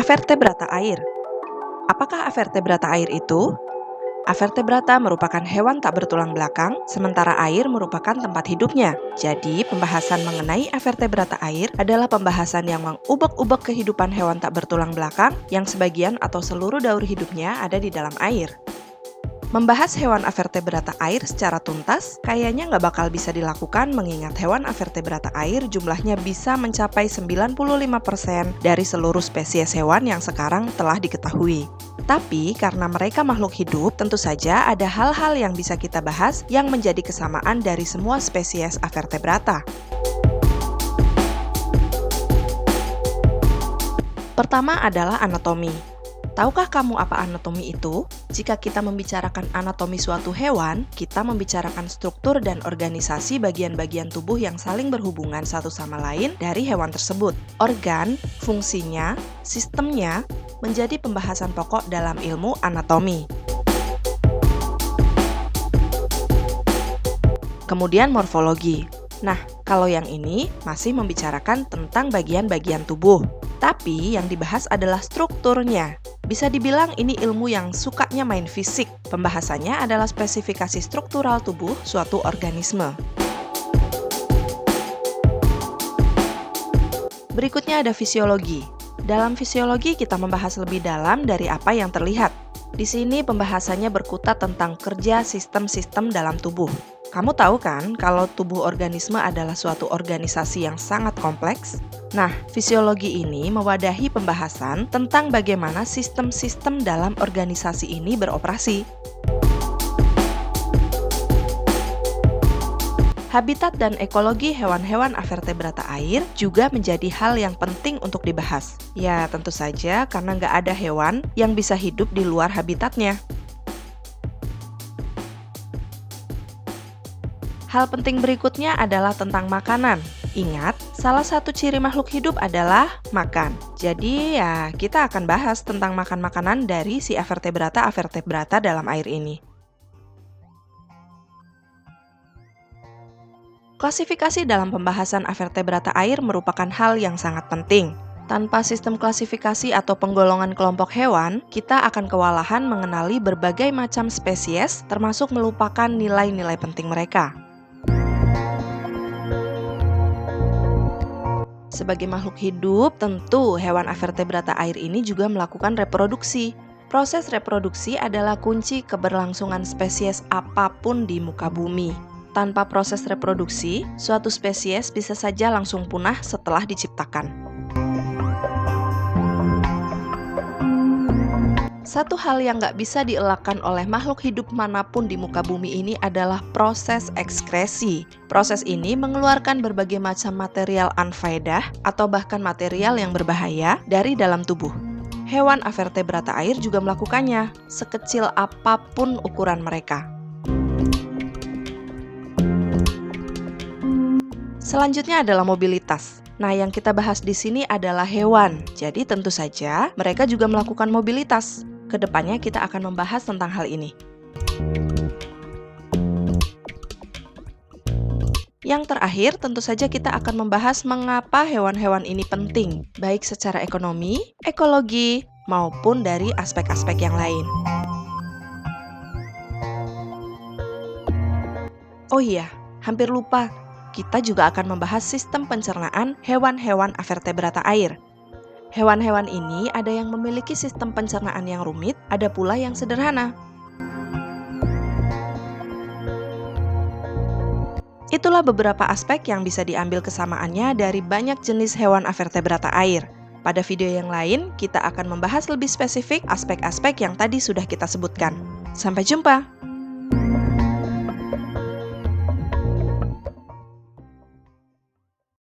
Avertebrata air. Apakah avertebrata air itu? Avertebrata merupakan hewan tak bertulang belakang, sementara air merupakan tempat hidupnya. Jadi, pembahasan mengenai avertebrata air adalah pembahasan yang mengubek-ubek kehidupan hewan tak bertulang belakang yang sebagian atau seluruh daur hidupnya ada di dalam air. Membahas hewan avertebrata air secara tuntas kayaknya nggak bakal bisa dilakukan mengingat hewan avertebrata air jumlahnya bisa mencapai 95% dari seluruh spesies hewan yang sekarang telah diketahui. Tapi karena mereka makhluk hidup, tentu saja ada hal-hal yang bisa kita bahas yang menjadi kesamaan dari semua spesies avertebrata. Pertama adalah anatomi. Tahukah kamu apa anatomi itu? Jika kita membicarakan anatomi suatu hewan, kita membicarakan struktur dan organisasi bagian-bagian tubuh yang saling berhubungan satu sama lain dari hewan tersebut. Organ, fungsinya, sistemnya menjadi pembahasan pokok dalam ilmu anatomi. Kemudian morfologi. Nah, kalau yang ini masih membicarakan tentang bagian-bagian tubuh. Tapi yang dibahas adalah strukturnya. Bisa dibilang ini ilmu yang sukanya main fisik. Pembahasannya adalah spesifikasi struktural tubuh suatu organisme. Berikutnya ada fisiologi. Dalam fisiologi kita membahas lebih dalam dari apa yang terlihat. Di sini pembahasannya berkutat tentang kerja sistem-sistem dalam tubuh. Kamu tahu kan kalau tubuh organisme adalah suatu organisasi yang sangat kompleks? Nah, fisiologi ini mewadahi pembahasan tentang bagaimana sistem-sistem dalam organisasi ini beroperasi. Habitat dan ekologi hewan-hewan avertebrata air juga menjadi hal yang penting untuk dibahas. Ya, tentu saja karena nggak ada hewan yang bisa hidup di luar habitatnya. Hal penting berikutnya adalah tentang makanan. Ingat, salah satu ciri makhluk hidup adalah makan. Jadi ya, kita akan bahas tentang makan-makanan dari si avertebrata dalam air ini. Klasifikasi dalam pembahasan avertebrata air merupakan hal yang sangat penting. Tanpa sistem klasifikasi atau penggolongan kelompok hewan, kita akan kewalahan mengenali berbagai macam spesies, termasuk melupakan nilai-nilai penting mereka. Sebagai makhluk hidup, tentu hewan avertebrata air ini juga melakukan reproduksi. Proses reproduksi adalah kunci keberlangsungan spesies apapun di muka bumi. Tanpa proses reproduksi, suatu spesies bisa saja langsung punah setelah diciptakan. Satu hal yang nggak bisa dielakkan oleh makhluk hidup manapun di muka bumi ini adalah proses ekskresi. Proses ini mengeluarkan berbagai macam material anfaedah atau bahkan material yang berbahaya dari dalam tubuh. Hewan avertebrata air juga melakukannya, sekecil apapun ukuran mereka. Selanjutnya adalah mobilitas. Nah, yang kita bahas di sini adalah hewan. Jadi tentu saja mereka juga melakukan mobilitas. Kedepannya kita akan membahas tentang hal ini. Yang terakhir, tentu saja kita akan membahas mengapa hewan-hewan ini penting, baik secara ekonomi, ekologi, maupun dari aspek-aspek yang lain. Oh iya, hampir lupa. Kita juga akan membahas sistem pencernaan hewan-hewan avertebrata air. Hewan-hewan ini ada yang memiliki sistem pencernaan yang rumit, ada pula yang sederhana. Itulah beberapa aspek yang bisa diambil kesamaannya dari banyak jenis hewan avertebrata air. Pada video yang lain, kita akan membahas lebih spesifik aspek-aspek yang tadi sudah kita sebutkan. Sampai jumpa!